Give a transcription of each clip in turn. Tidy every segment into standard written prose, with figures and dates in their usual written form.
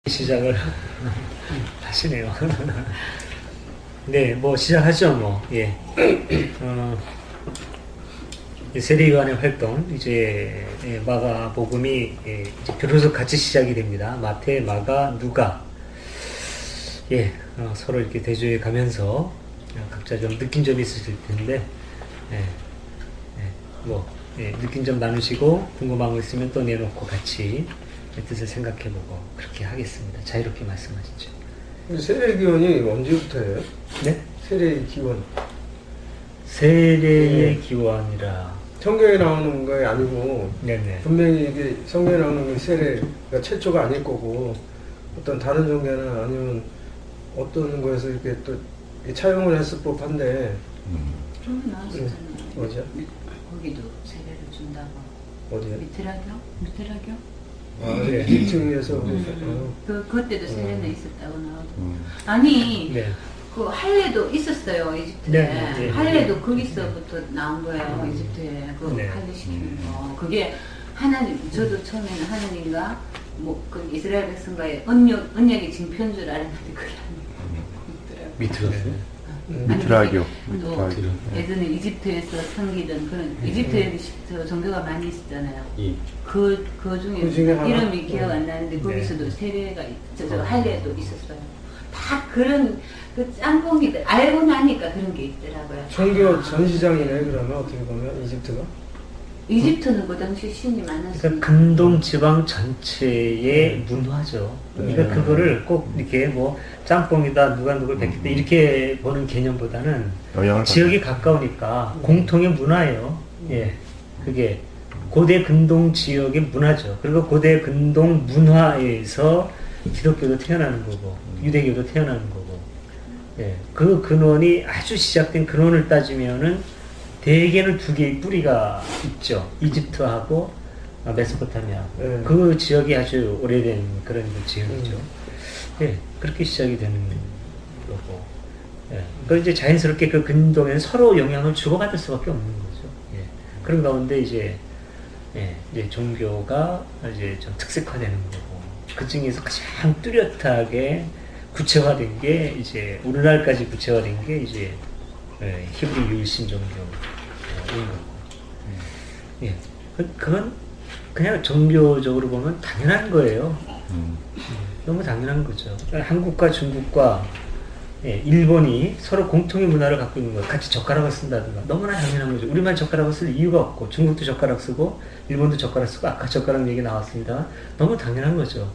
시작을 하시네요. 네, 뭐 시작하죠, 뭐. 예. 세례요한의 활동 이제 마가복음이 이제 비로소 같이 시작이 됩니다. 마태, 마가, 누가 서로 이렇게 대조해 가면서 각자 좀 느낀 점이 있으실 텐데 느낀 점 나누시고 궁금한 거 있으면 또 내놓고 같이 뜻을 생각해보고 그렇게 하겠습니다. 자유롭게 말씀하시죠. 세례기원이 언제부터예요? 네? 세례기원. 세례의 기원이라 성경에 나오는 거 아니고 네네. 분명히 이게 성경에 나오는 건 세례가 최초가 아닐 거고 어떤 다른 종교나 아니면 어떤 거에서 이렇게 또 차용을 했을 법한데 좀 나왔었잖아요. 어디야? 거기도 세례를 준다고. 어디야? 미테라교? 네. 이집트에서 그때도 세례는 있었다고 나오고. 아니 네. 그 할례도 있었어요, 이집트에. 네. 할례도 거기서부터 나온 거예요, 이집트에. 그 네. 할례 시키는 거. 그게 하나님, 저도 처음에는 하나님과 그 이스라엘 백성과의 언약의 징표인 줄 알았는데 그게 아니더라고요. 미트라스? 미트라교. 미트라교. 또 예전에 이집트에서 섬기던 그런 이집트에 종교가 많이 있었잖아요. 그 중에 하나? 이름이 기억 안 나는데 거기서도 세례가 할례도 있었어요. 다 그런 그 짬뽕이들 알고 나니까 그런 게 있더라고요. 종교 전시장이네. 그러면 어떻게 보면 이집트가 이집트는 그 당시 신이 많았으니까. 그러니까 근동 지방 전체의 문화죠. 그러니까 그거를 꼭 이렇게 뭐 짬뽕이다 누가 누굴 뵙겠다 이렇게 보는 개념보다는 지역이 가까우니까 공통의 문화예요. 예, 그게 고대 근동 지역의 문화죠. 그리고 고대 근동 문화에서 기독교도 태어나는 거고 유대교도 태어나는 거고. 예, 그 근원이 아주 시작된 근원을 따지면은 대개는 두 개의 뿌리가 있죠. 이집트하고 메소포타미아. 네. 그 지역이 아주 오래된 그런 지역이죠. 예, 그렇게 시작이 되는 거고. 예, 그 이제 자연스럽게 그 근동에는 서로 영향을 주고받을 수밖에 없는 거죠. 예, 그런 가운데 이제 종교가 이제 좀 특색화되는 거고. 그 중에서 가장 뚜렷하게 구체화된 게 이제 오늘날까지 구체화된 게 이제 히브리 유일신 종교인 거고. 예, 그건 그냥 종교적으로 보면 당연한 거예요. 너무 당연한 거죠. 한국과 중국과 일본이 서로 공통의 문화를 갖고 있는 거예요. 같이 젓가락을 쓴다든가 너무나 당연한 거죠. 우리만 젓가락을 쓸 이유가 없고 중국도 젓가락 쓰고 일본도 젓가락 쓰고 아까 젓가락 얘기 나왔습니다. 너무 당연한 거죠.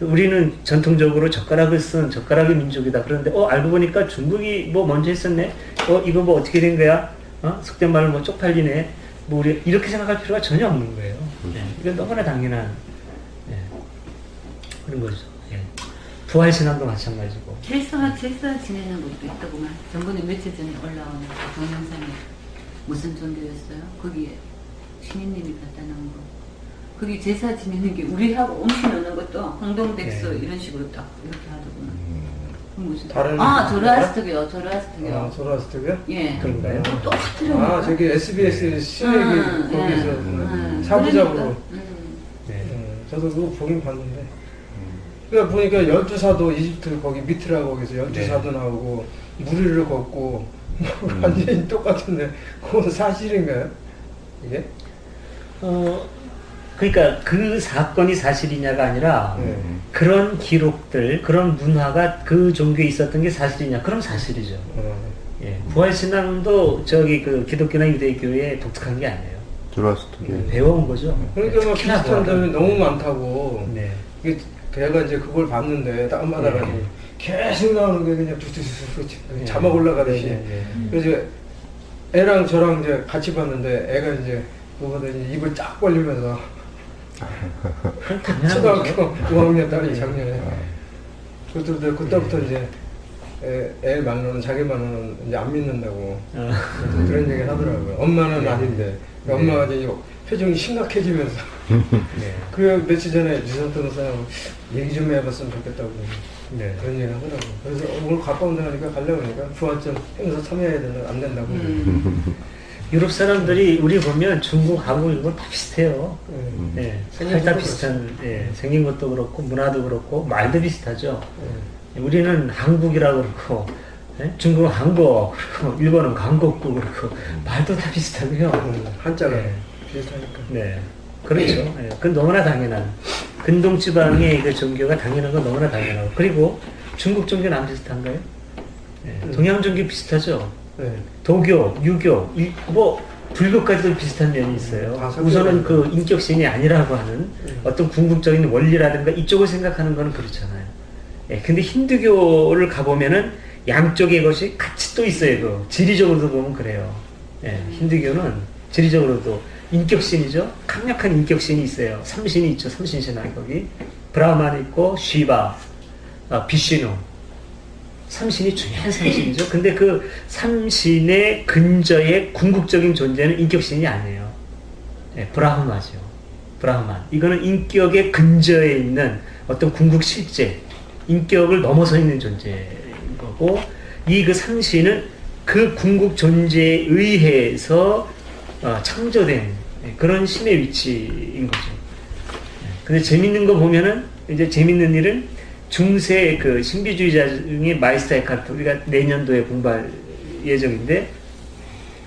우리는 전통적으로 젓가락을 쓴 젓가락의 민족이다. 그런데 알고 보니까 중국이 뭐 먼저 했었네. 이거 뭐 어떻게 된 거야? 속된 말로 뭐 쪽팔리네. 뭐 우리 이렇게 생각할 필요가 전혀 없는 거예요. 이건 너무나 당연한 그런 거죠. 부활 신앙도 마찬가지고. 제사 지내는 것도 있다고만. 전번에 며칠 전에 올라온 동영상에 무슨 종교였어요? 거기에 신인님이 갖다 놓은 거. 거기 제사 지내는 게 우리하고 음식 넣는 것도 홍동백서 이런 식으로 딱 이렇게 하더구나. 무슨 다른 조라스트교. 조라스트교? 예. 그런가요? 똑같더라고요. 저기 SBS 신에게 거기서 사부작으로. 저도 그거 보긴 봤는데. 그러니까 보니까 12사도 이집트 거기 미트라 거기서 12사도 나오고 무리를 걷고 완전히 똑같은데 그건 사실인가요? 이게? 그러니까 그 사건이 사실이냐가 아니라 그런 기록들, 그런 문화가 그 종교에 있었던 게 사실이냐? 그럼 사실이죠. 예, 부활신앙도 저기 그 기독교나 유대교에 독특한 게 아니에요. 배워온 거죠. 그러니까 막 비슷한 점이 너무 많다고. 네. 이게 걔가 이제 그걸 봤는데 다운받아가지고 계속 나오는 게 그냥 툭툭툭툭 자막 올라가듯이. 그래서 애랑 저랑 이제 같이 봤는데 애가 이제 그거보다 이제 입을 쫙 벌리면서 초등학교 5학년 딸이 작년에 그때부터 이제 애 말로는 자기 말로는 이제 안 믿는다고 그런 얘기를 하더라고요. 엄마는 아닌데 엄마가 이제 표정이 심각해지면서 그 며칠 전에 유선 변호사하고 얘기 좀 해봤으면 좋겠다고 그런 얘기를 하더라고요. 그래서 오늘 가까운 데 가니까 가려고 하니까 부활절 행사 참여해야 되는데 안 된다고. 유럽 사람들이 우리 보면 중국, 한국 이런 거 다 비슷해요. 예, 생긴 다 것도 비슷한, 예, 생긴 것도 그렇고 문화도 그렇고 말도 비슷하죠. 예. 우리는 한국이라고 그러고 중국은 한국 그렇고 일본은 강국구 그렇고 말도 다 비슷하고요. 한자가 네. 비슷하니까. 네, 그렇죠. 예, 그건 너무나 당연한 근동 지방의 그 종교가 당연한 건 너무나 당연하고 그리고 중국 종교는 안 비슷한가요? 예, 동양 종교 비슷하죠. 네. 도교, 유교, 뭐 불교까지도 비슷한 면이 있어요. 다 우선은 섞여가지고. 그 인격신이 아니라고 하는 어떤 궁극적인 원리라든가 이쪽을 생각하는 거는 그렇잖아요. 예, 근데 힌두교를 가보면은 양쪽의 것이 같이 또 있어요. 그 지리적으로도 보면 그래요. 예, 힌두교는 지리적으로도 인격신이죠. 강력한 인격신이 있어요. 삼신이 있죠. 삼신신앙 거기 브라만 있고 쉬바, 비슈누. 삼신이 중요한 삼신이죠. 근데 그 삼신의 근저의 궁극적인 존재는 인격신이 아니에요. 예, 브라흐마죠. 브라흐만. 이거는 인격의 근저에 있는 어떤 궁극 실제, 인격을 넘어서 있는 존재인 거고, 이 그 삼신은 그 궁극 존재에 의해서 창조된 그런 신의 위치인 거죠. 근데 재밌는 거 보면은, 이제 재밌는 일은 중세 그 신비주의자 중에 마이스터 에카르트, 우리가 내년도에 공부할 예정인데,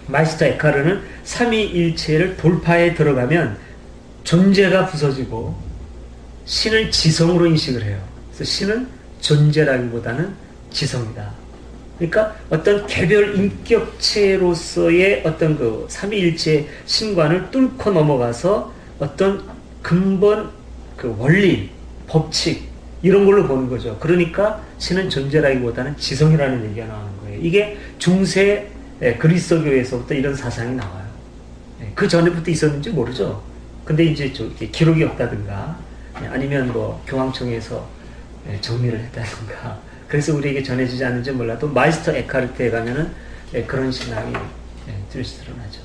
마이스터 에카르는 삼위일체를 돌파해 들어가면 존재가 부서지고 신을 지성으로 인식을 해요. 그래서 신은 존재라기보다는 지성이다. 그러니까 어떤 개별 인격체로서의 어떤 그 삼위일체 신관을 뚫고 넘어가서 어떤 근본 그 원리, 법칙 이런 걸로 보는 거죠. 그러니까 신은 존재라기보다는 지성이라는 얘기가 나오는 거예요. 이게 중세 그리스도교에서부터 이런 사상이 나와요. 그 전에부터 있었는지 모르죠. 근데 이제 기록이 없다든가 아니면 뭐 교황청에서 정리를 했다든가 그래서 우리에게 전해지지 않는지 몰라도 마이스터 에카르트에 가면은 그런 신앙이 드러나죠.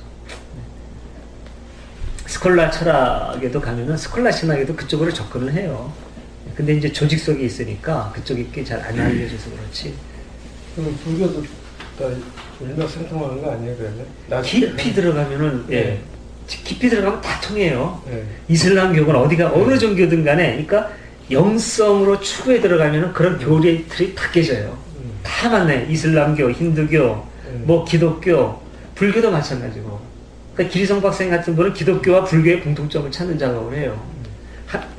스콜라 철학에도 가면은 스콜라 신학에도 그쪽으로 접근을 해요. 근데 이제 조직 속에 있으니까 그쪽이 잘 안 알려져서 그렇지. 그럼 불교도 다 일맥상통하는 거 아니에요, 그러면? 깊이 들어가면은 네. 깊이 들어가면 다 통해요. 네. 이슬람교는 어디가 어느 종교든 간에, 그러니까 영성으로 추구에 들어가면은 그런 교리들이 다 깨져요. 다 맞네. 이슬람교, 힌두교, 뭐 기독교, 불교도 마찬가지고. 그러니까 기리성 박사님 같은 분은 기독교와 불교의 공통점을 찾는 작업을 해요.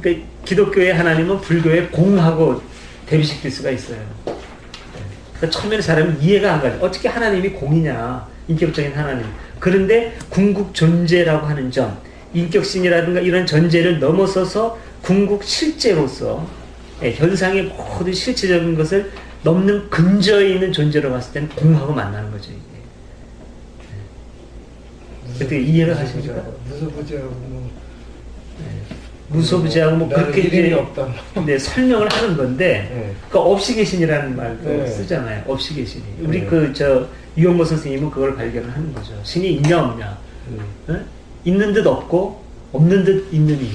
그러니까 기독교의 하나님은 불교의 공하고 대비시킬 수가 있어요. 그러니까 처음에는 사람은 이해가 안 가죠. 어떻게 하나님이 공이냐, 인격적인 하나님. 그런데 궁극 존재라고 하는 점, 인격신이라든가 이런 전제를 넘어서서 궁극 실제로서 현상의 모든 실체적인 것을 넘는 근저에 있는 존재로 봤을 때는 공하고 만나는 거죠. 이게. 그때 이해가 가십니까? 무소부지하고 뭐. 무소부지하고 뭐 그렇게 이름이 없다. 네, 설명을 하는 건데, 네. 그 없이 계신이라는 말도 네. 쓰잖아요. 없이 계신이. 우리 네. 유영모 선생님은 그걸 발견을 하는 거죠. 신이 있냐 없냐. 있는 듯 없고 없는 듯 있는 이.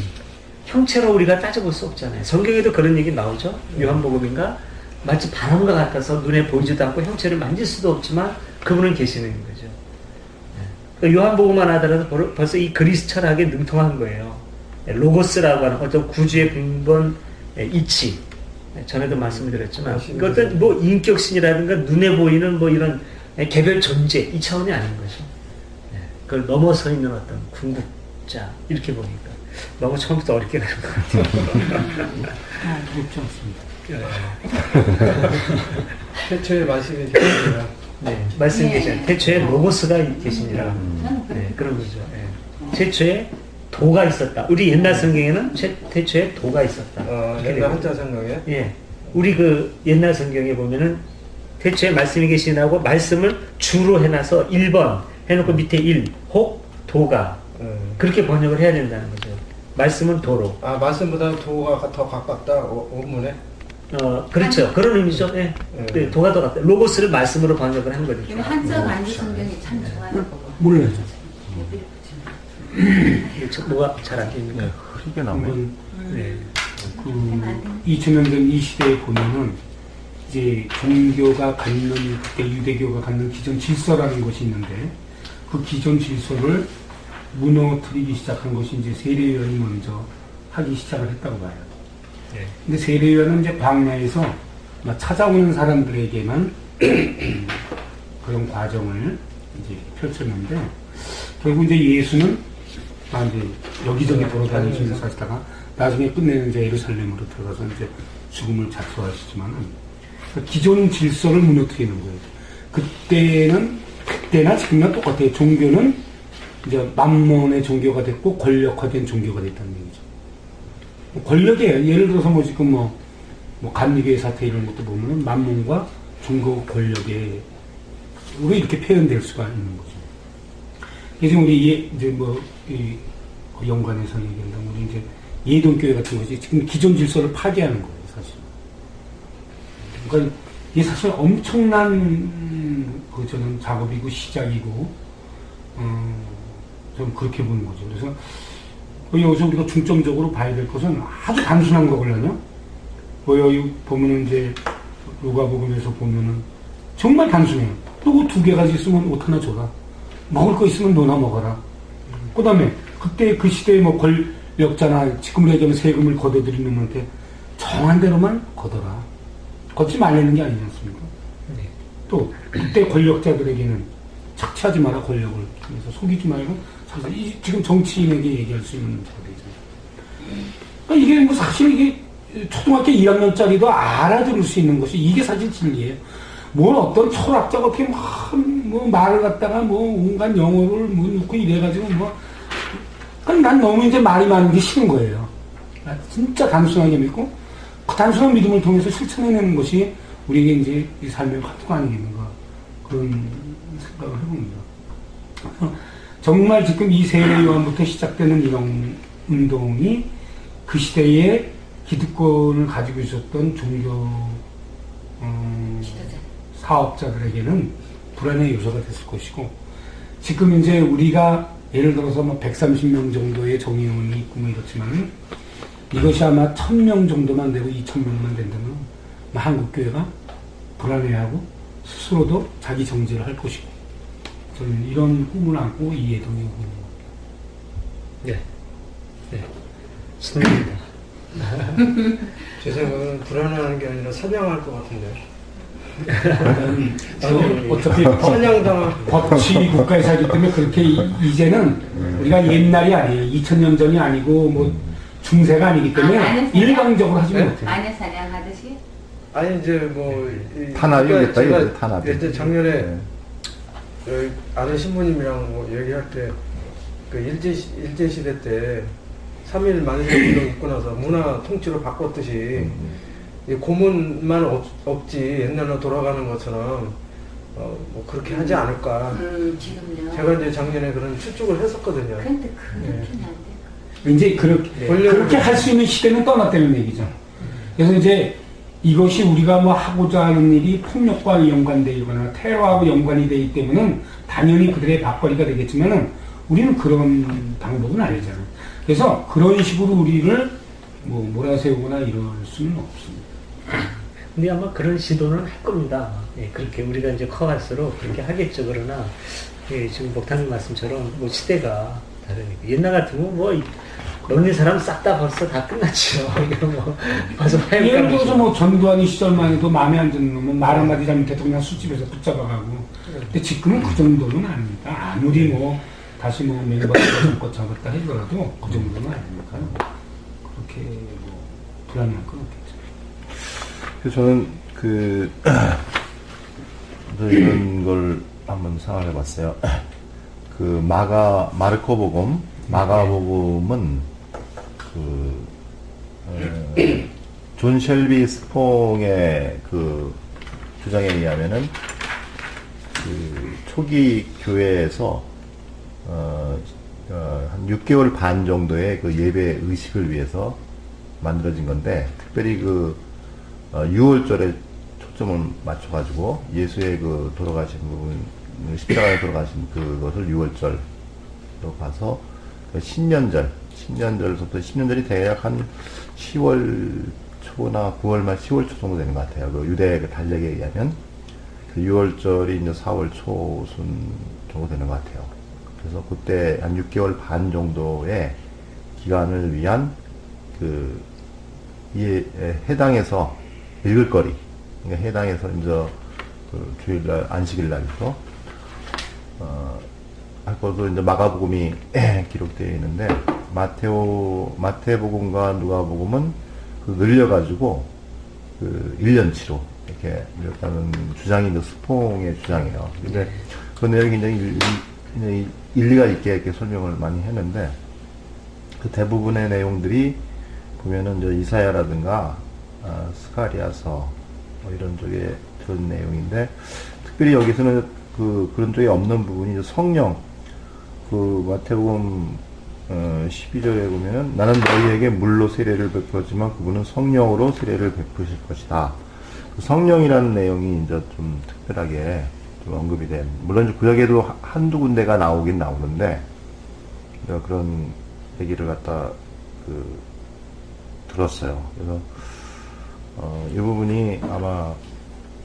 형체로 우리가 따져볼 수 없잖아요. 성경에도 그런 얘기 나오죠. 요한복음인가? 마치 바람과 같아서 눈에 보이지도 않고 형체를 만질 수도 없지만 그분은 계시는 거죠. 그러니까 요한복음만 하더라도 벌써 이 그리스 철학에 능통한 거예요. 로고스라고 하는 어떤 구주의 근본 이치. 전에도 말씀을 드렸지만 그 어떤 뭐 인격신이라든가 눈에 보이는 뭐 이런 개별 존재 이 차원이 아닌 거죠. 그걸 넘어서 있는 어떤 궁극자 이렇게 보니까 너무 처음부터 어렵게 가는 것 같아요. 어렵지 않습니다. 최초의 말씀이 계십니다. 네, 말씀 계신 태초에 로고스가 계시니라. 네, 그런 거죠. 최초에 도가 있었다. 우리 옛날 성경에는 태초에 도가 있었다. 옛날 한자 성경에? 예. 우리 그 옛날 성경에 보면은 태초에 말씀이 계시나고 말씀을 주로 해놔서 1번 해놓고 밑에 1, 혹 도가. 그렇게 번역을 해야 된다는 거죠. 말씀은 도로. 말씀보다 도가 더 가깝다, 원문에? 그렇죠. 그런 의미죠. 예. 네, 도가 더 가깝다. 로고스를 말씀으로 번역을 한 거니까. 한자 만주 성경이 참 좋아하는 거고. 몰라요. 뭐가 잘 안 됩니까? 흐리게 나오네. 네. 그 2000년 전 이 시대에 보면은 이제 종교가 갖는 그때 유대교가 갖는 기존 질서라는 것이 있는데 그 기존 질서를 무너뜨리기 시작한 것이 이제 세례요한이 먼저 하기 시작을 했다고 봐요. 예. 근데 세례요한은 이제 광야에서 찾아오는 사람들에게만 그런 과정을 이제 펼쳤는데, 결국 이제 예수는 이제 여기저기 돌아다니시면서 하시다가 나중에 끝내는 이제 예루살렘으로 들어가서 이제 죽음을 자초하시지만은 기존 질서를 무너뜨리는 거예요. 그때나 지금이나 똑같아요. 종교는 이제 만몬의 종교가 됐고 권력화된 종교가 됐다는 얘기죠. 권력이에요. 예를 들어서 뭐 지금 뭐 감리교의 사태 이런 것도 보면은 만몬과 종교 권력에 우리 이렇게 표현될 수가 있는 거죠. 그래서 우리 이제 이 연관에서 얘기한다면 우리 이제 예동교회 같은 것이 지금 기존 질서를 파괴하는 거예요, 사실. 그러니까 이게 사실 엄청난 저는 작업이고 시작이고 좀 그렇게 보는 거죠. 그래서 여기서 우리가 중점적으로 봐야 될 것은 아주 단순한 거거든요. 여기 보면은 이제 누가복음에서 보면은 정말 단순해요. 너 두 개 가지 있으면 옷 하나 줘라. 먹을 거 있으면 너나 먹어라. 그 다음에 그때 그 시대의 뭐 권력자나 지금으로 얘기하면 세금을 걷어들이는 놈한테 정한 대로만 걷어라. 걷지 말라는 게 아니지 않습니까? 네. 또 그때 권력자들에게는 착취하지 마라, 권력을. 그래서 속이지 말고 사실 지금 정치인에게 얘기할 수 있는 자리잖아요. 그러니까 이게 뭐 사실 이게 초등학교 1학년짜리도 알아들을 수 있는 것이 이게 사실 진리예요. 뭘 어떤 철학자가 어떻게 뭐 말을 갖다가 뭐 온갖 영어를 뭐 넣고 이래가지고 그러니까 난 너무 이제 말이 많은 게 싫은 거예요. 진짜 단순하게 믿고 그 단순한 믿음을 통해서 실천해내는 것이 우리에게 이제 이 삶의 화두가 아니겠는가 그런 생각을 해봅니다. 정말 지금 이 세례요한부터 시작되는 이런 운동이 그 시대에 기득권을 가지고 있었던 종교 사업자들에게는 불안의 요소가 됐을 것이고, 지금 이제 우리가 예를 들어서 뭐 130명 정도의 정의원이 있고 뭐 이렇지만은 이것이 아마 1000명 정도만 되고 2000명만 된다면 한국교회가 불안해하고 스스로도 자기 정지를 할 것이고, 저는 이런 꿈을 안고 이 예동에 오고 있는 겁니다. 네. 네. 신납니다. 제 생각은 불안해하는 게 아니라 사냥할 것 같은데. 어차피 사냥당한 법치 국가에 살기 때문에 그렇게 이제는 우리가 옛날이 아니에요. 2000년 전이 아니고 뭐 중세가 아니기 때문에 일방적으로 하지 못해요. 마녀 사냥하듯이? 아니 이제 뭐 탄압이겠다, 제가 이거 탄압. 이제 작년에 여기 아는 신부님이랑 뭐 얘기할 때 그 일제 시대 때 3.1 만세운동 있고 나서 문화 통치로 바꿨듯이 이 고문만 없지 옛날로 돌아가는 것처럼 뭐 그렇게 하지 않을까. 지금요. 제가 이제 작년에 그런 추측을 했었거든요. 근데 그렇게는 안 돼. 이제 그렇게 할 수 있는 시대는 떠났다는 얘기죠. 그래서 이제 이것이 우리가 뭐 하고자 하는 일이 폭력과 연관되거나 테러하고 연관이 되기 때문에 당연히 그들의 밥벌이가 되겠지만은 우리는 그런 방법은 아니잖아요. 그래서 그런 식으로 우리를 뭐 몰아세우거나 이럴 수는 없습니다. 근데 아마 그런 시도는 할 겁니다. 예, 그렇게 우리가 이제 커갈수록 그렇게 하겠죠. 그러나 예, 지금 목사님 말씀처럼 뭐 시대가 다르니까 옛날 같으면 뭐 논리 사람 싹 다 벌써 다 끝났죠. 이거 뭐 벌써 예를 들어서 뭐 전두환이 시절만 해도 마음에 안 드는 놈은 말 한마디 잘못해도 그냥 술집에서 붙잡아가고. 근데 지금은 그 정도는 아닙니다. 아무리 뭐 다시 뭐 멤버가 정권 잡았다 하더라도 그 정도는 아니니까요. 그렇게 뭐 불안할 건 없겠죠. 그래서 저는 이런 걸 한번 생각해 봤어요. 마가복음은 존 셸비 스퐁의 주장에 의하면은 초기 교회에서 한 6개월 반 정도의 예배 의식을 위해서 만들어진 건데, 특별히 6월절에 초점을 맞춰가지고 예수의 돌아가신 부분, 십자가에 돌아가신 그것을 6월절로 봐서 신년절부터 10년절이 대략 한 10월 초나 9월 말 10월 초 정도 되는 것 같아요. 유대 달력에 의하면 6월절이 이제 4월 초순 정도 되는 것 같아요. 그래서 그때 한 6개월 반 정도의 기간을 위한 이에 해당해서 읽을 거리, 그러니까 해당해서 이제 그 주일날 안식일날부터 할 것으로 이제 마가복음이 기록되어 있는데 마태복음과 누가복음은 늘려가지고 1년치로 이렇게 늘렸다는 주장이 이제 스퐁의 주장이에요. 근데 그 내용이 굉장히 일리가 있게 이렇게 설명을 많이 했는데 그 대부분의 내용들이 보면은 이제 이사야라든가 스가랴서 뭐 이런 쪽에 그런 내용인데 특별히 여기서는 그런 쪽에 없는 부분이 이제 성령 마태복음 12절에 보면은 나는 너희에게 물로 세례를 베풀었지만 그분은 성령으로 세례를 베푸실 것이다. 그 성령이라는 내용이 이제 좀 특별하게 좀 언급이 된, 물론 구약에도 한두 군데가 나오긴 나오는데 그런 얘기를 갖다 들었어요. 그래서 이 부분이 아마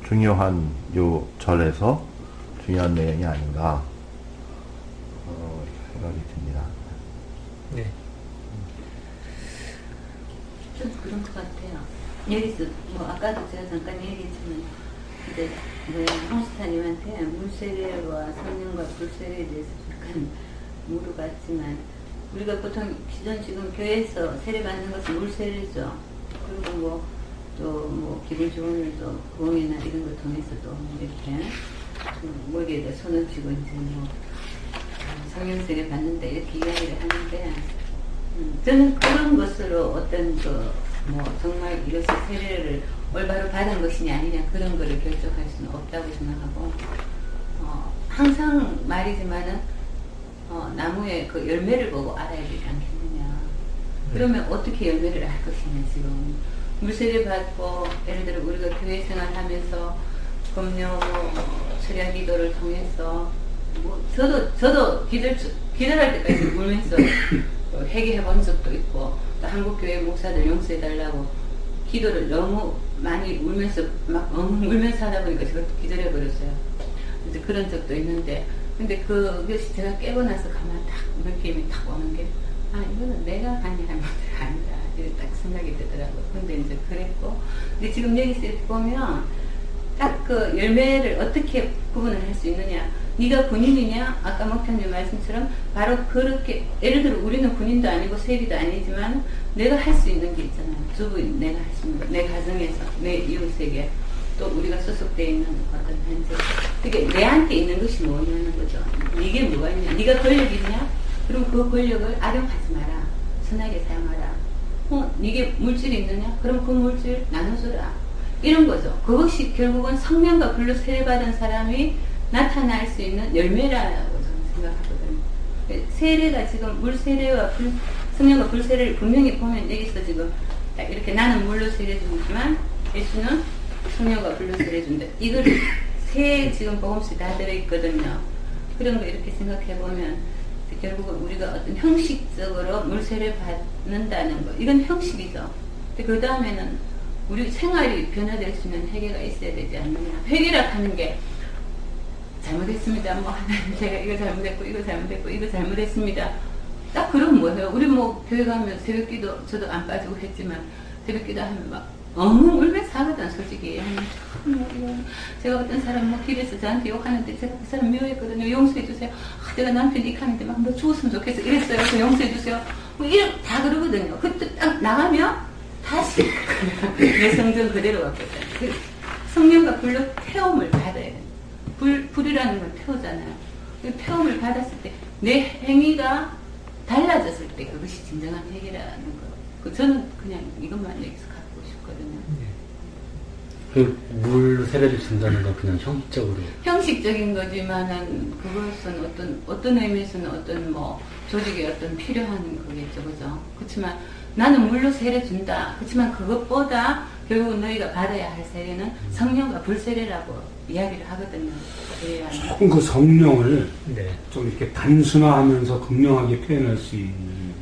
중요한 요 절에서 중요한 내용이 아닌가 생각이 듭니다. 네. 좀 그런 것 같아요. 여기서 뭐 아까도 제가 잠깐 얘기했지만 이제 홍스타님한테 물세례와 성령과 불세례에 대해서 잠깐 물어봤지만 우리가 보통 기존 지금 교회에서 세례 받는 것은 물세례죠. 그리고 또 기분 좋은 일도 공이나 이런 걸 통해서도 이렇게 머리에다 손을 쥐고 이제 성령 세례 받는다 이렇게 이야기를 하는데 저는 그런 것으로 어떤 정말 이것이 세례를 올바로 받은 것이냐 아니냐 그런 거를 결정할 수는 없다고 생각하고 항상 말이지만은 나무의 그 열매를 보고 알아야 되지 않겠느냐. 그러면 어떻게 열매를 알 것이냐 지금 물세례 받고 예를 들어 우리가 교회 생활하면서 금요 철야 기도를 통해서 저도 기도할 때까지 울면서 회개해 본 적도 있고 또 한국 교회 목사들 용서해 달라고 기도를 너무 많이 울면서 막 울면서 하다 보니까 제가 기절해 버렸어요. 이제 그런 적도 있는데 근데 그것이 제가 깨고 나서 가만 딱 느낌이 딱 오는 게 이거는 내가 한 잘못이 아니다 이렇게 딱 생각이 되더라고요. 근데 이제 그랬고 근데 지금 여기서 이렇게 보면 딱 그 열매를 어떻게 구분을 할 수 있느냐. 네가 군인이냐? 아까 목사님 말씀처럼 바로 그렇게 예를 들어 우리는 군인도 아니고 세리도 아니지만 내가 할 수 있는 게 있잖아요. 주부인 내가 할 수 있는 거. 내 가정에서 내 이웃에게 또 우리가 소속되어 있는 어떤 현재 그게 내한테 있는 것이 뭐냐는 거죠. 이게 뭐가 있냐? 네가 권력이 있냐? 그럼 그 권력을 악용하지 마라. 선하게 사용하라. 이게 물질이 있느냐? 그럼 그 물질 나눠줘라. 이런 거죠. 그것이 결국은 성령과 불로 세례받은 사람이 나타날 수 있는 열매라고 저는 생각하거든요. 세례가 지금 물세례와 성령과 불세례를 분명히 보면 여기서 지금 이렇게 나는 물로 세례 주지만 예수는 성령과 불로 세례 준다. 이걸 세 지금 복음씩 다 들어있거든요. 그런 거 이렇게 생각해 보면 결국은 우리가 어떤 형식적으로 물세례 받는다는 거 이건 형식이죠. 그 다음에는 우리 생활이 변화될 수 있는 회개가 있어야 되지 않느냐. 회개라 하는 게 잘못했습니다. 하나님 제가 이거 잘못했고 이거 잘못했고 이거 잘못했습니다. 딱 그럼 뭐예요? 우리 교회 가면 새벽기도 저도 안 빠지고 했지만 새벽기도 하면 막 엉엉 울면서 하거든 솔직히. 제가 어떤 사람 길에서 저한테 욕하는데 제가 그 사람 미워했거든요. 용서해주세요. 내가 남편 이카는데 막 너 죽었으면 좋겠어 이랬어요. 그래서 용서해주세요. 이렇게 다 그러거든요. 그때 딱 나가면 다시 내 성전 그대로 왔거든요. 성령과 불로 태움을 받아야 돼요. 불이라는 걸 태우잖아요. 태움을 받았을 때 내 행위가 달라졌을 때 그것이 진정한 회개라는 거. 저는 그냥 이것만 여기서 갖고 싶거든요. 그 물 세례를 준다는 건 그냥 형식적으로 형식적인 거지만은 그것은 어떤 의미에서는 어떤 조직에 어떤 필요한 거겠죠, 그죠? 그렇지만 나는 물로 세례 준다. 그렇지만 그것보다 결국 너희가 받아야 할 세례는 성령과 불세례라고 이야기를 하거든요. 조금 그 성령을 네. 좀 이렇게 단순화하면서 극명하게 표현할 수 있는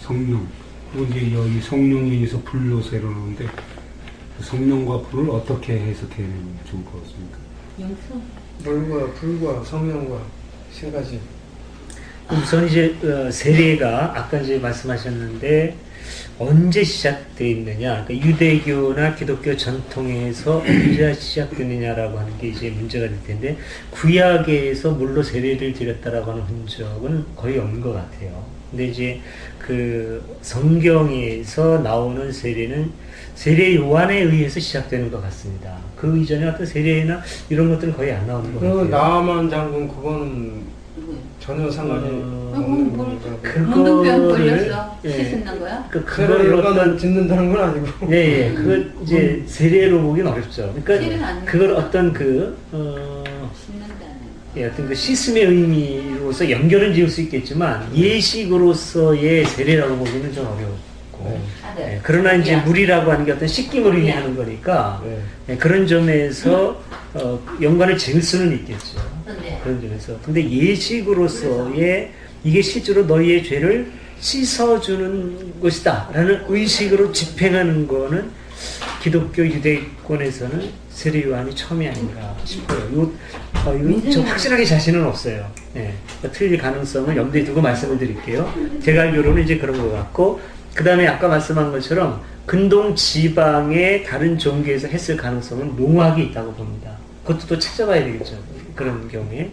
성령. 그리고 이제 여기 성령에 의해서 불로 세례하는데 그 성령과 불을 어떻게 해석해야 좋을 것 같습니까? 영성. 물과 불과 성령과 지금까지. 우선 이제 세례가 아까 이제 말씀하셨는데 언제 시작되어 있느냐, 그러니까 유대교나 기독교 전통에서 언제 시작되느냐라고 하는 게 이제 문제가 될 텐데, 구약에서 물로 세례를 드렸다라고 하는 흔적은 거의 없는 것 같아요. 근데 이제 그 성경에서 나오는 세례는 세례 요한에 의해서 시작되는 것 같습니다. 그 이전에 어떤 세례나 이런 것들은 거의 안 나오는 것 그 같아요. 나만 장군 그거는 누구예요? 전혀 상관이 문둥병 그거를 걸렸어. 예. 시즌 거야? 그거를 그걸 연관을 어떤 짓는다는 건 아니고. 예, 그 이제 세례로 보기는 어렵죠. 세례는 그러니까 아니고. 그걸 어떤 신는다는. 예, 어떤 그 시스의 의미로서 연결은 지을 수 있겠지만 예식으로서의 세례라고 보기는 좀 어렵고. 예, 그러나 이제 물이라고 하는 게 어떤 씻김을 의미하는 거니까 네. 예, 그런 점에서 연관을 지을 수는 있겠죠. 근데 그런 점에서. 근데 예식으로서의 이게 실제로 너희의 죄를 씻어주는 것이다 라는 의식으로 집행하는 거는 기독교 유대권에서는 세례 요한이 처음이 아닌가 싶어요. 이거 저 확실하게 자신은 없어요. 예, 틀릴 가능성을 염두에 두고 말씀을 드릴게요. 제가 알기로는 이제 그런 것 같고, 그 다음에 아까 말씀한 것처럼 근동 지방의 다른 종교에서 했을 가능성은 농후하게 있다고 봅니다. 그것도 또 찾아봐야 되겠죠. 그런 경우에.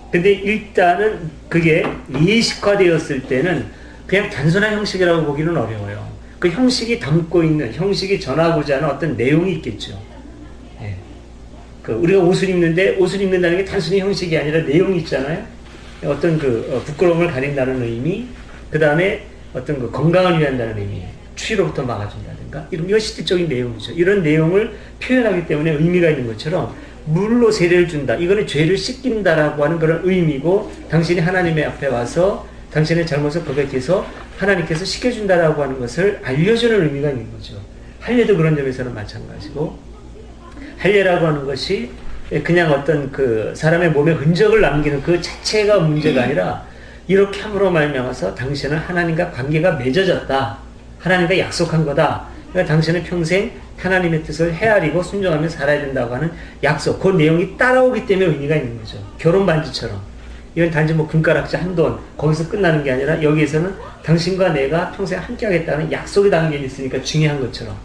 근데 일단은 그게 예식화되었을 때는 그냥 단순한 형식이라고 보기는 어려워요. 그 형식이 담고 있는, 형식이 전하고자 하는 어떤 내용이 있겠죠. 예. 그 우리가 옷을 입는데 옷을 입는다는 게 단순히 형식이 아니라 내용이 있잖아요. 어떤 부끄러움을 가린다는 의미, 그 다음에 어떤 그 건강을 위한다는 의미, 추위로부터 막아준다든가, 이런 실질적인 내용이죠. 이런 내용을 표현하기 때문에 의미가 있는 것처럼 물로 세례를 준다. 이거는 죄를 씻긴다라고 하는 그런 의미고, 당신이 하나님의 앞에 와서 당신의 잘못을 고백해서 하나님께서 씻겨준다라고 하는 것을 알려주는 의미가 있는 거죠. 할례도 그런 점에서는 마찬가지고, 할례라고 하는 것이 그냥 어떤 그 사람의 몸에 흔적을 남기는 그 자체가 문제가 아니라, 이렇게 함으로 말미암아서 당신은 하나님과 관계가 맺어졌다. 하나님과 약속한 거다. 그러니까 당신은 평생 하나님의 뜻을 헤아리고 순종하며 살아야 된다고 하는 약속, 그 내용이 따라오기 때문에 의미가 있는 거죠. 결혼 반지처럼. 이건 단지 뭐 금가락지 한돈 거기서 끝나는 게 아니라 여기에서는 당신과 내가 평생 함께 하겠다는 약속이 담겨 있으니까 중요한 것처럼.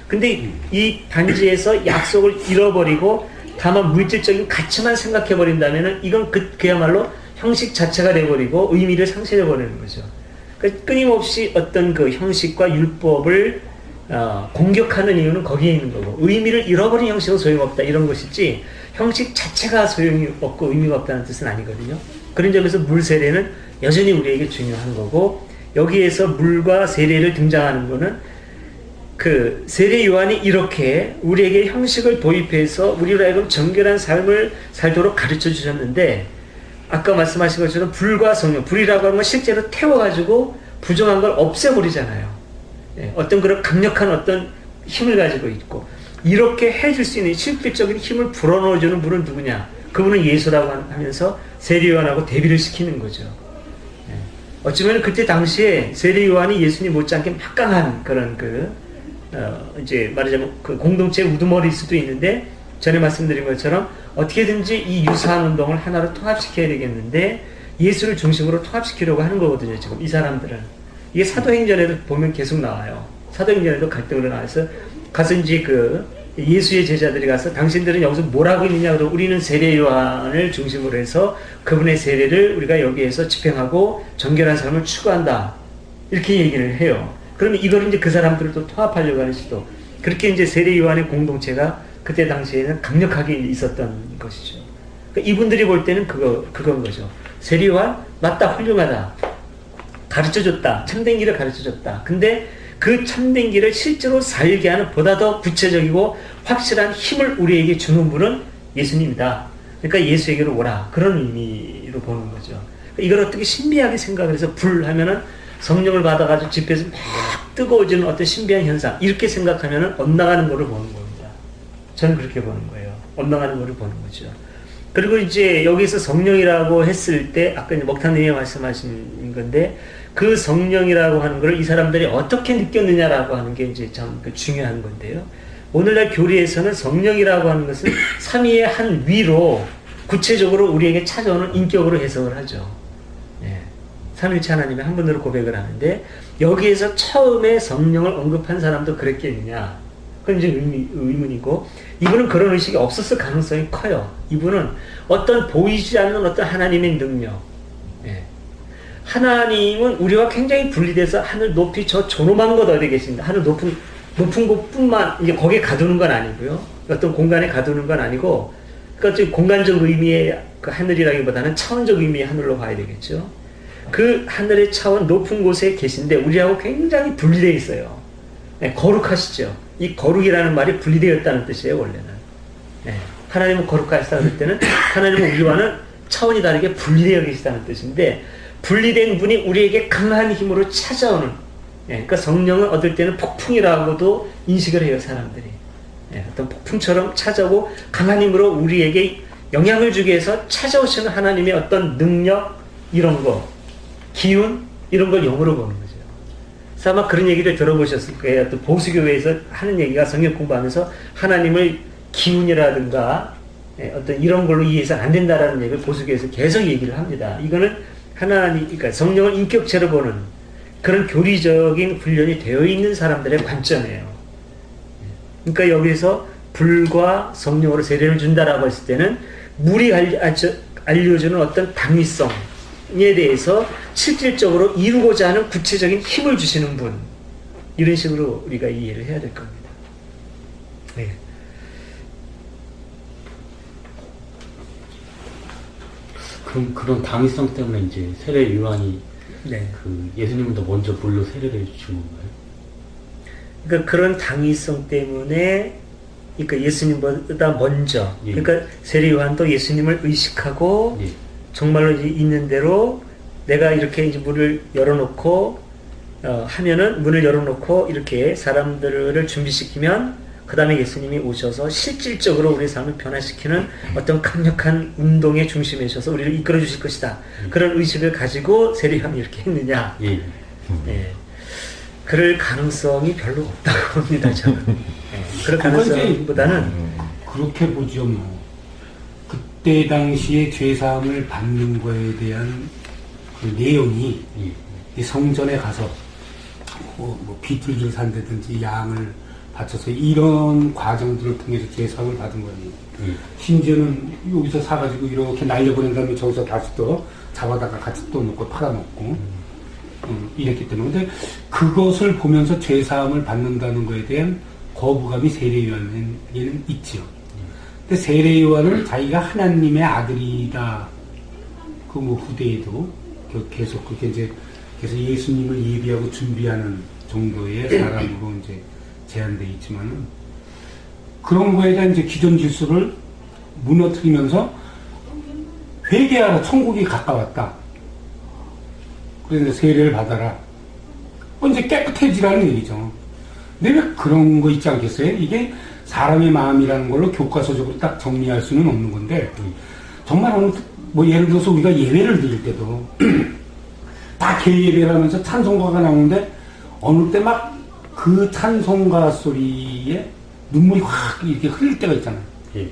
근데 이 반지에서 약속을 잃어버리고 다만 물질적인 가치만 생각해 버린다면은 이건 그야말로 형식 자체가 돼버리고 의미를 상실해버리는 거죠. 그러니까 끊임없이 어떤 그 형식과 율법을 공격하는 이유는 거기에 있는 거고, 의미를 잃어버린 형식은 소용없다 이런 것이지 형식 자체가 소용이 없고 의미가 없다는 뜻은 아니거든요. 그런 점에서 물 세례는 여전히 우리에게 중요한 거고, 여기에서 물과 세례를 등장하는 거는 그 세례 요한이 이렇게 우리에게 형식을 도입해서 우리로 하여금 정결한 삶을 살도록 가르쳐 주셨는데, 아까 말씀하신 것처럼 불과 성령, 불이라고 하는 건 실제로 태워가지고 부정한 걸 없애버리잖아요. 예, 어떤 그런 강력한 어떤 힘을 가지고 있고, 이렇게 해줄 수 있는 실질적인 힘을 불어넣어주는 분은 누구냐? 그분은 예수라고 하면서 세례 요한하고 대비를 시키는 거죠. 예, 어쩌면 그때 당시에 세례 요한이 예수님 못지않게 막강한 그런 이제 말하자면 그 공동체의 우두머리일 수도 있는데, 전에 말씀드린 것처럼 어떻게든지 이 유사한 운동을 하나로 통합시켜야 되겠는데 예수를 중심으로 통합시키려고 하는 거거든요. 지금 이 사람들은. 이게 사도행전에도 보면 계속 나와요. 사도행전에도 갈등으로 나와서 가서 이제 그 예수의 제자들이 가서 당신들은 여기서 뭘 하고 있느냐, 그러면 우리는 세례 요한을 중심으로 해서 그분의 세례를 우리가 여기에서 집행하고 정결한 삶을 추구한다, 이렇게 얘기를 해요. 그러면 이걸 이제 그 사람들을 또 통합하려고 하는 시도. 그렇게 이제 세례 요한의 공동체가 그때 당시에는 강력하게 있었던 것이죠. 그러니까 이분들이 볼 때는 그건 거죠. 세례 요한 맞다, 훌륭하다, 가르쳐줬다, 참된 길을 가르쳐줬다. 근데 그 참된 길을 실제로 살게 하는 보다 더 구체적이고 확실한 힘을 우리에게 주는 분은 예수님이다. 그러니까 예수에게로 오라, 그런 의미로 보는 거죠. 이걸 어떻게 신비하게 생각을 해서 불 하면은 성령을 받아가지고 집에서 막 뜨거워지는 어떤 신비한 현상, 이렇게 생각하면은 엇나가는 거를 보는 겁니다. 저는 그렇게 보는 거예요. 엇나가는 거를 보는 거죠. 그리고 이제 여기서 성령이라고 했을 때 아까 이제 목탄님이 말씀하신 건데, 그 성령이라고 하는 걸 이 사람들이 어떻게 느꼈느냐라고 하는 게 이제 참 중요한 건데요. 오늘날 교리에서는 성령이라고 하는 것은 삼위의 한 위로 구체적으로 우리에게 찾아오는 인격으로 해석을 하죠. 예. 삼위일체 하나님의 한 분으로 고백을 하는데 여기에서 처음에 성령을 언급한 사람도 그랬겠느냐? 그건 이제 의문이고 이분은 그런 의식이 없었을 가능성이 커요. 이분은 어떤 보이지 않는 어떤 하나님의 능력, 예. 하나님은 우리와 굉장히 분리돼서 하늘 높이 저 조그만 것 어디 계신다. 하늘 높은 곳뿐만 이제 거기에 가두는 건 아니고요. 어떤 공간에 가두는 건 아니고, 그러니까 공간적 의미의 그 하늘이라기보다는 차원적 의미의 하늘로 봐야 되겠죠. 그 하늘의 차원 높은 곳에 계신데 우리하고 굉장히 분리되어 있어요. 네, 거룩하시죠. 이 거룩이라는 말이 분리되었다는 뜻이에요, 원래는. 네, 하나님은 거룩하시다 그럴 때는 하나님은 우리와는 차원이 다르게 분리되어 계시다는 뜻인데 분리된 분이 우리에게 강한 힘으로 찾아오는, 예, 그러니까 성령을 얻을 때는 폭풍이라고도 인식을 해요, 사람들이. 예, 어떤 폭풍처럼 찾아오고 강한 힘으로 우리에게 영향을 주기 위해서 찾아오시는 하나님의 어떤 능력, 이런 거, 기운, 이런 걸 영으로 보는 거죠. 그래서 아마 그런 얘기를 들어보셨을 거예요. 또 보수교회에서 하는 얘기가 성경 공부하면서 하나님을 기운이라든가, 예, 어떤 이런 걸로 이해해서는 안 된다라는 얘기를 보수교회에서 계속 얘기를 합니다. 이거는 그러니까 성령을 인격체로 보는 그런 교리적인 훈련이 되어 있는 사람들의 관점이에요. 그러니까 여기서 불과 성령으로 세례를 준다라고 했을 때는 물이 알려주는 어떤 당위성에 대해서 실질적으로 이루고자 하는 구체적인 힘을 주시는 분, 이런 식으로 우리가 이해를 해야 될 겁니다. 네. 그런 당위성 때문에 이제 세례 요한이 네. 그 예수님보다 먼저 물로 세례를 준 건가요? 그러니까 그런 당위성 때문에, 그러니까 예수님보다 먼저, 예. 그러니까 세례 요한도 예수님을 의식하고, 예. 정말로 이제 있는 대로 내가 이렇게 이제 문을 열어놓고, 하면은 문을 열어놓고 이렇게 사람들을 준비시키면 그 다음에 예수님이 오셔서 실질적으로 우리의 삶을 변화시키는 어떤 강력한 운동의 중심에 오셔서 우리를 이끌어 주실 것이다. 그런 의식을 가지고 세례 요한이 이렇게 했느냐. 예. 예. 그럴 가능성이 별로 없다고 봅니다, 저는. 예. 그럴 가능성보다는 그렇게 보죠, 뭐. 그때 당시에 죄사함을 받는 거에 대한 그 내용이 이 성전에 가서 뭐 비둘기를 산다든지 양을 바쳐서 이런 과정들을 통해서 죄사함을 받은 거예요. 심지어는 여기서 사가지고 이렇게 날려보낸 다음에 저기서 다시 또 잡아다가 같이 또 먹고 팔아먹고 이랬기 때문에. 근데 그것을 보면서 죄사함을 받는다는 거에 대한 거부감이 세례 요한에는 있죠. 근데 세례 요한은 자기가 하나님의 아들이다. 그 뭐 후대에도 계속 그렇게 이제 그래서 예수님을 예비하고 준비하는 정도의 사람으로 이제 제한되어 있지만은 그런 거에 대한 이제 기존 질서를 무너뜨리면서 회개하라, 천국이 가까웠다. 그래서 세례를 받아라. 이제 깨끗해지라는 얘기죠. 근데 왜 그런 거 있지 않겠어요? 이게 사람의 마음이라는 걸로 교과서적으로 딱 정리할 수는 없는 건데, 정말 어느, 뭐 예를 들어서 우리가 예배를 드릴 때도, 다 개예배를 하면서 찬송가가 나오는데, 어느 때 막 그 찬송가 소리에 눈물이 확 이렇게 흘릴 때가 있잖아요. 예.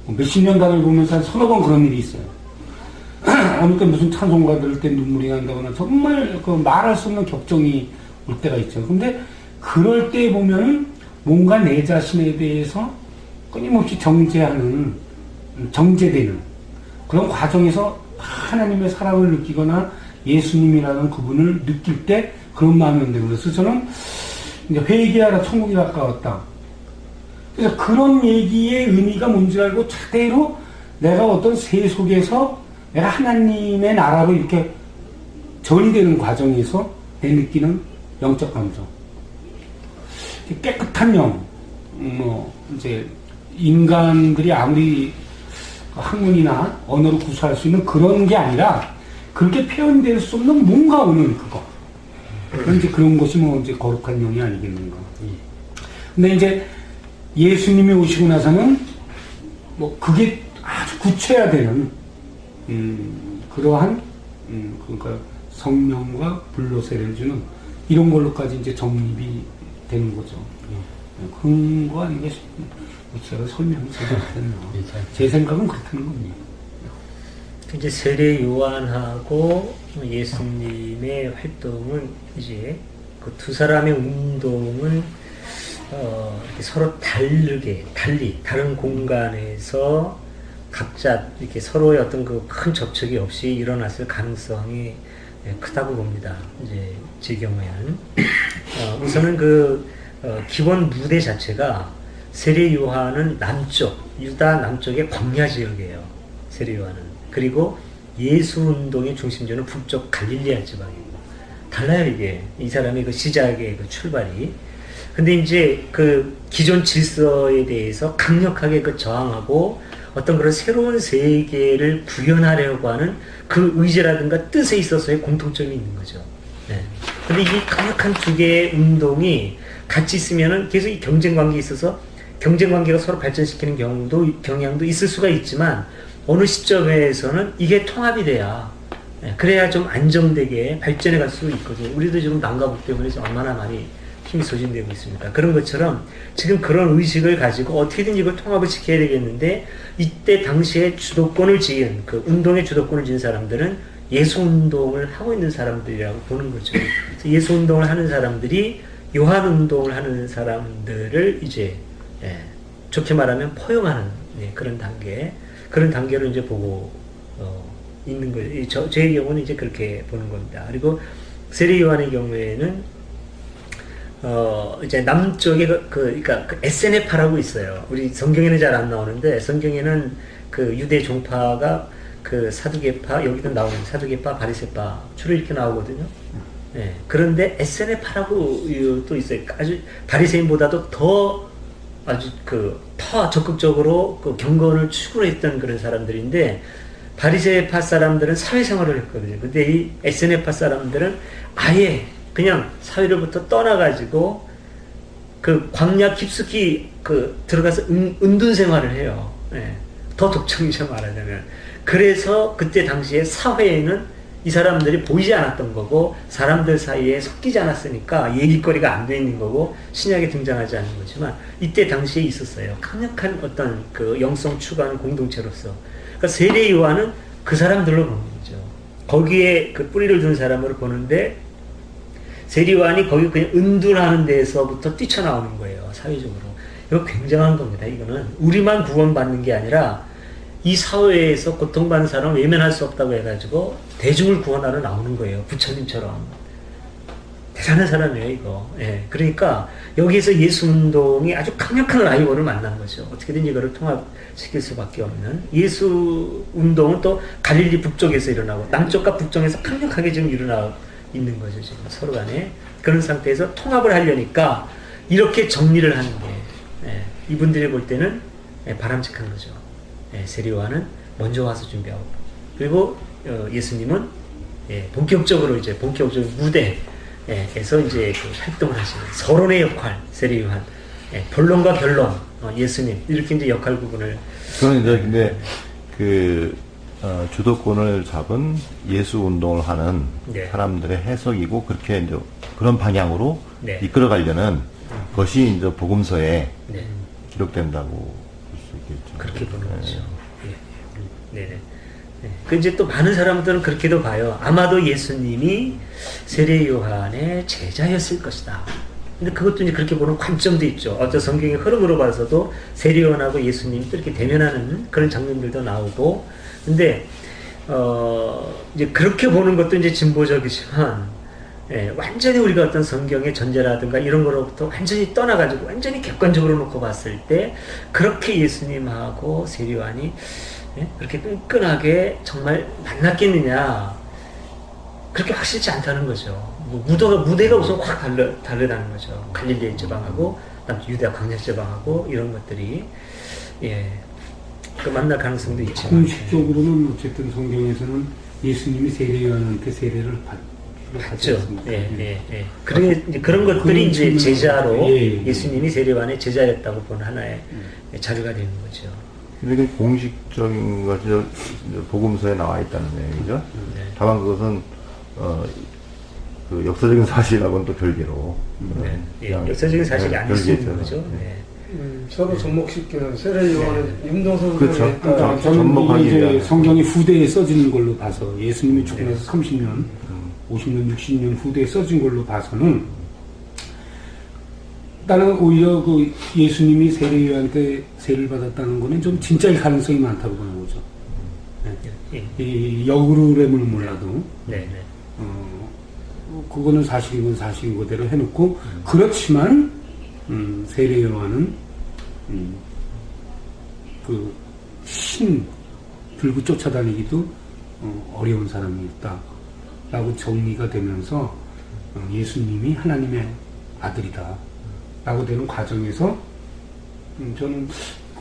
몇십 년 단을 보면서 한 서너 번 그런 일이 있어요. 어느 때 무슨 찬송가 들을 때 눈물이 난다거나 정말 그 말할 수 없는 격정이 올 때가 있죠. 근데 그럴 때 보면은 뭔가 내 자신에 대해서 끊임없이 정제되는 그런 과정에서 하나님의 사랑을 느끼거나 예수님이라는 그분을 느낄 때 그런 마음이 온다고. 그래서 저는 이제 회개하라, 천국이 가까웠다. 그래서 그런 얘기의 의미가 뭔지 알고 차대로 내가 어떤 새 속에서 내가 하나님의 나라로 이렇게 전이 되는 과정에서 내 느끼는 영적 감정. 깨끗한 영, 이제, 인간들이 아무리 학문이나 언어로 구사할 수 있는 그런 게 아니라, 그렇게 표현될 수 없는 뭔가 오는 그거. 이제 그런 것이 뭐 이제 거룩한 영이 아니겠는가. 근데 이제 예수님이 오시고 나서는 뭐 그게 아주 구체화되는, 그러한, 그러니까 성령과 불로 세례를 주는 이런 걸로까지 이제 정립이 되는 거죠. 그런 거 아닌가 싶은데, 제가 설명이 제대로 됐나. 제 생각은 그렇다는 겁니다. 이제 세례 요한하고 예수님의 활동은 이제 그 두 사람의 운동은 이렇게 서로 달리 다른 공간에서 각자 이렇게 서로의 어떤 그 큰 접촉이 없이 일어났을 가능성이 크다고 봅니다. 이제 제 경우에는 우선은 기본 무대 자체가 세례 요한은 유다 남쪽의 광야 지역이에요. 세례 요한은. 그리고 예수 운동의 중심지는 북쪽 갈릴리아 지방이고 달라요 이게. 이 사람의 그 시작의 그 출발이. 근데 이제 그 기존 질서에 대해서 강력하게 저항하고 어떤 그런 새로운 세계를 구현하려고 하는 그 의지라든가 뜻에 있어서의 공통점이 있는 거죠. 네. 근데 이 강력한 두 개의 운동이 같이 있으면은 계속 이 경쟁 관계에 있어서 경쟁 관계가 서로 발전시키는 경향도 있을 수가 있지만 어느 시점에서는 이게 통합이 돼야 그래야 좀 안정되게 발전해 갈 수 있거든요. 우리도 지금 난가북 때문에 얼마나 많이 힘이 소진되고 있습니까? 그런 것처럼 지금 그런 의식을 가지고 어떻게든 이걸 통합을 시켜야 되겠는데 이때 당시에 주도권을 지은 그 운동의 주도권을 지은 사람들은 예수 운동을 하고 있는 사람들이라고 보는 거죠. 그래서 예수 운동을 하는 사람들이 요한 운동을 하는 사람들을 이제 좋게 말하면 포용하는 그런 단계로 이제 보고 있는 거예요. 저의 경우는 이제 그렇게 보는 겁니다. 그리고 세례 요한의 경우에는 이제 남쪽에 그러니까 SNF파라고 있어요. 우리 성경에는 잘 안 나오는데 성경에는 그 유대 종파가 그 사두개파 여기도 나오는 사두개파, 바리새파 주로 이렇게 나오거든요. 네. 그런데 SNF파라고 또 있어요. 아주 바리새인보다도 더 적극적으로 그 경건을 추구했던 그런 사람들인데 바리새파 사람들은 사회생활을 했거든요. 근데 이 SNF파 사람들은 아예 그냥 사회로부터 떠나가지고 그 광야 깊숙이 들어가서 은둔 생활을 해요. 더 독특이죠 말하자면. 그래서 그때 당시에 사회에는 이 사람들이 보이지 않았던 거고 사람들 사이에 섞이지 않았으니까 얘기거리가 안 돼 있는 거고 신약에 등장하지 않는 거지만 이때 당시에 있었어요. 강력한 어떤 그 영성 추구하는 공동체로서. 그러니까 세례 요한은 그 사람들로 보는 거죠. 거기에 그 뿌리를 둔 사람으로 보는데 세례 요한이 거기 그냥 은둔하는 데서부터 뛰쳐나오는 거예요. 사회적으로. 이거 굉장한 겁니다. 이거는 우리만 구원받는 게 아니라 이 사회에서 고통받는 사람을 외면할 수 없다고 해가지고 대중을 구원하러 나오는 거예요. 부처님처럼. 대단한 사람이에요, 이거. 그러니까 여기서 예수 운동이 아주 강력한 라이벌을 만난 거죠. 어떻게든 이거를 통합시킬 수밖에 없는. 예수 운동은 또 갈릴리 북쪽에서 일어나고 남쪽과 북쪽에서 강력하게 지금 일어나고 있는 거죠, 지금 서로 간에. 그런 상태에서 통합을 하려니까 이렇게 정리를 하는 게 이분들이 볼 때는 바람직한 거죠. 세례 요한은 먼저 와서 준비하고 그리고 예수님은 본격적으로 무대에서 이제 그 활동을 하시는 서론의 역할 세례 요한, 본론과 결론 예수님 이렇게 이제 역할 구분을. 저는 이제 근데 주도권을 잡은 예수 운동을 하는 사람들의 해석이고 그렇게 이제 그런 방향으로 이끌어가려는 것이 이제 복음서에 기록된다고 볼 수 있겠죠. 그렇게 보는 거죠. 네네. 그 이제 또 많은 사람들은 그렇게도 봐요. 아마도 예수님이 세례 요한의 제자였을 것이다. 근데 그것도 이제 그렇게 보는 관점도 있죠. 어떤 성경의 흐름으로 봐서도 세례 요한하고 예수님이 또 이렇게 대면하는 그런 장면들도 나오고. 근데 이제 그렇게 보는 것도 이제 진보적이지만 완전히 우리가 어떤 성경의 전제라든가 이런 거로부터 완전히 떠나가지고 완전히 객관적으로 놓고 봤을 때 그렇게 예수님하고 세례 요한이 그렇게 끈끈하게 정말 만났겠느냐 그렇게 확실치 않다는 거죠. 뭐 무대가 우선 확 다르다는 거죠. 갈릴리 지방하고 유대아 광야 지방하고 이런 것들이 그 만날 가능성도 있지만 공식적으로는 어쨌든 성경에서는 예수님이 세례 요한한테 세례를 받죠. 그런 것들이 이제 제자로 예수님이 세례 요한의 제자였다고 보는 하나의 자료가 되는 거죠. 근데 공식적인 것이 복음서에 나와 있다는 내용이죠. 다만 그것은 그 역사적인 사실하고는 또 별개로. 역사적인 사실이 아닐 수 있는 거죠. 서로 접목시키는 세례 요한은 임동석 그렇죠. 선생님이 그러니까 있다. 저는 접목하기 이제 위한. 성경이 후대에 써진 걸로 봐서 예수님이 죽고 나서 30년, 50년, 60년 후대에 써진 걸로 봐서는 나는 오히려 그 예수님이 세례요한테 세례를 받았다는 거는 좀 진짜일 가능성이 많다고 보는 거죠. 예. 이 역으로라면 몰라도 네, 네. 그거는 사실이건 사실인 그대로 해놓고 그렇지만 세례 요한은 그 신 들고 쫓아다니기도 어려운 사람이었다라고 정리가 되면서 예수님이 하나님의 아들이다 라고 되는 과정에서 저는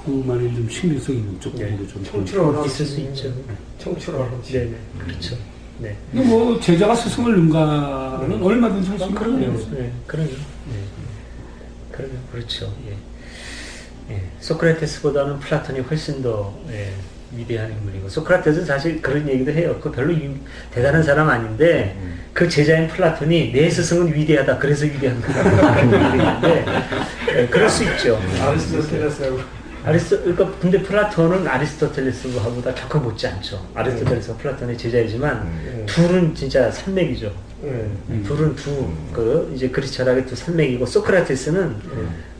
그 말에 좀 신빙성 있는 쪽으로 좀 청출어라. 있을 수 있죠. 청출어라. 네, 네. 그렇죠. 네. 근데 뭐 제자가 스승을 능가는 얼마든지 할 수 있는 그럼요. 거예요. 네, 그럼요. 네. 그럼요. 그렇죠. 예. 예. 소크라테스보다는 플라톤이 훨씬 더 위대한 인물이고, 소크라테스는 사실 그런 얘기도 해요. 그 별로 대단한 사람 아닌데 그 제자인 플라톤이 내 스승은 위대하다, 그래서 위대한 거다 얘기인데 그럴 수 있죠. 아리스토텔레스하고 그러니까 근데 플라톤은 아리스토텔레스하고보다 격하 못지 않죠. 아리스토텔레스가 플라톤의 제자이지만 둘은 진짜 산맥이죠. 둘은 이제 그리스 철학의 두 산맥이고, 소크라테스는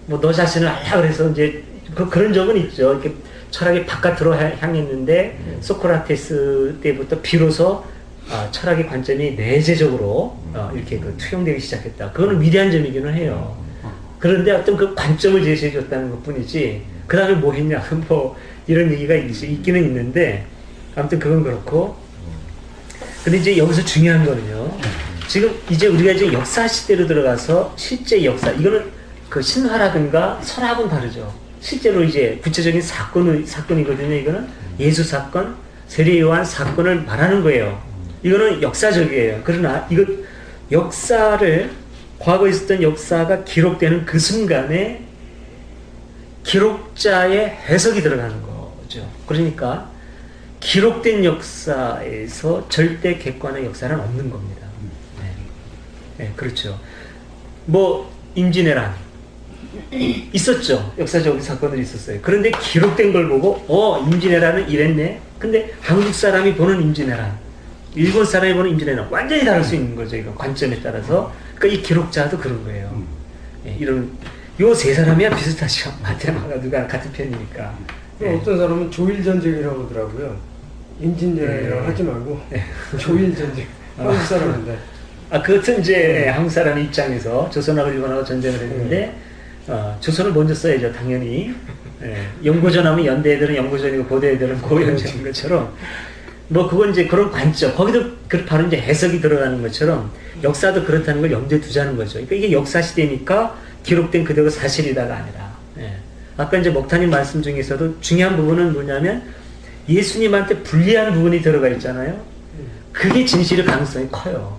뭐 너 자신을 알라 그래서 이제 그런 적은 있죠. 이렇게 철학이 바깥으로 향했는데 소크라테스 때부터 비로소 철학의 관점이 내재적으로 이렇게 투영되기 시작했다. 그거는 위대한 점이기는 해요. 그런데 어떤 그 관점을 제시해 줬다는 것 뿐이지, 그 다음에 뭐 했냐, 뭐 이런 얘기가 있기는 있는데, 아무튼 그건 그렇고. 근데 이제 여기서 중요한 거는요, 지금 이제 우리가 이제 역사 시대로 들어가서 실제 역사, 이거는 그 신화라든가 설학은 다르죠. 실제로 이제 구체적인 사건이거든요. 이거는 예수 사건, 세례 요한 사건을 말하는 거예요. 이거는 역사적이에요. 그러나 이거 역사를, 과거에 있었던 역사가 기록되는 그 순간에 기록자의 해석이 들어가는 거죠. 그러니까 기록된 역사에서 절대 객관의 역사는 없는 겁니다. 네, 그렇죠. 뭐 임진왜란 있었죠. 역사적인 사건들이 있었어요. 그런데 기록된 걸 보고 임진왜란은 이랬네. 근데 한국 사람이 보는 임진왜란, 일본 사람이 보는 임진왜란 완전히 다를 수 있는 거죠. 이거 관점에 따라서. 그러니까 이 기록자도 그런 거예요. 이런 요 세 사람이야 비슷하죠. 마테마가 누가 같은 편이니까. 어떤 사람은 조일전쟁이라고 하더라고요. 임진왜란이라고 하지 말고 조일전쟁. 한국 사람인데. 그것은 이제 한국 사람 입장에서 조선하고 일본하고 전쟁을 했는데, 조선을 먼저 써야죠, 당연히. 영고전하면 연대 애들은 영고전이고 고대 애들은 고연전인 것처럼, 뭐 그건 이제 그런 관점, 거기도 바로 이제 해석이 들어가는 것처럼 역사도 그렇다는 걸 염두에 두자는 거죠. 그러니까 이게 역사 시대니까 기록된 그대로 사실이다가 아니라. 아까 이제 목타님 말씀 중에서도 중요한 부분은 뭐냐면 예수님한테 불리한 부분이 들어가 있잖아요. 그게 진실의 가능성이 커요.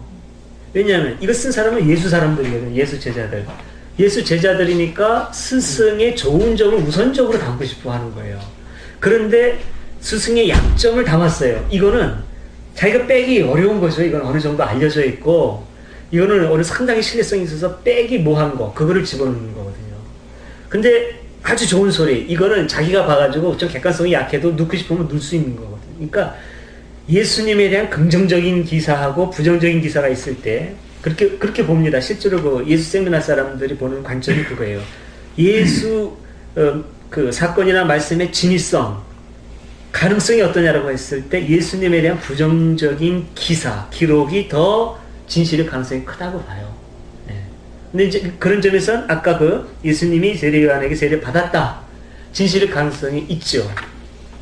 왜냐하면 이거 쓴 사람은 예수 사람들이거든요. 예수 제자들. 예수 제자들이니까 스승의 좋은 점을 우선적으로 담고 싶어 하는 거예요. 그런데 스승의 약점을 담았어요. 이거는 자기가 빼기 어려운 거죠. 이건 어느 정도 알려져 있고, 이거는 어느 상당히 신뢰성이 있어서 빼기 뭐한 거, 그거를 집어넣는 거거든요. 근데 아주 좋은 소리, 이거는 자기가 봐가지고 좀 객관성이 약해도 넣고 싶으면 넣을 수 있는 거거든요. 그러니까 예수님에 대한 긍정적인 기사하고 부정적인 기사가 있을 때 그렇게 봅니다. 실제로 그 예수 세미나 사람들이 보는 관점이 그거예요. 예수 그 사건이나 말씀의 진위성, 가능성이 어떠냐라고 했을 때 예수님에 대한 부정적인 기사, 기록이 더 진실의 가능성이 크다고 봐요. 근데 이제 그런 점에서는 아까 그 예수님이 세례 요한에게 세례 받았다, 진실의 가능성이 있죠.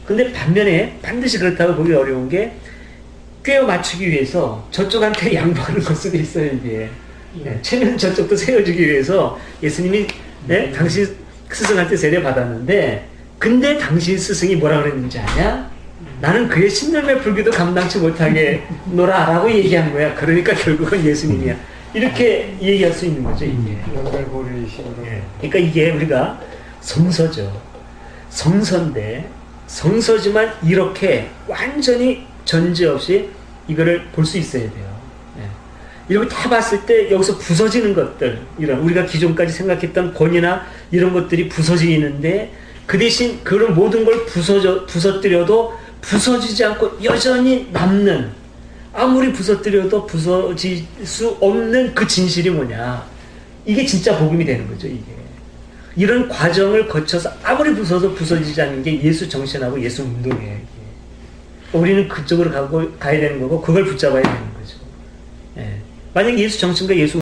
근데 반면에 반드시 그렇다고 보기 어려운 게, 꿰어 맞추기 위해서 저쪽한테 양보하는 것도 있어요, 이게. 체면 저쪽도 세워주기 위해서 예수님이 당신 스승한테 세례 받았는데, 근데 당신 스승이 뭐라 그랬는지 아냐? 나는 그의 신념의 불교도 감당치 못하게 노라라고 얘기한 거야. 그러니까 결국은 예수님이야. 이렇게 얘기할 수 있는 거죠, 이게. 연결고리식으로. 그러니까 이게 우리가 성서죠. 성서인데, 성서지만 이렇게 완전히 전제 없이 이거를 볼 수 있어야 돼요. 이런 거 다 봤을 때 여기서 부서지는 것들, 이런 우리가 기존까지 생각했던 권위나 이런 것들이 부서지는데 그 대신 그런 모든 걸 부서뜨려도 부서지지 않고 여전히 남는, 아무리 부서뜨려도 부서질 수 없는 그 진실이 뭐냐. 이게 진짜 복음이 되는 거죠, 이게. 이런 과정을 거쳐서 아무리 부서지지 않는 게 예수 정신하고 예수 운동이에요, 이게. 우리는 그쪽으로 가야 되는 거고, 그걸 붙잡아야 되는 거죠. 예. 만약 예수 정신과 예수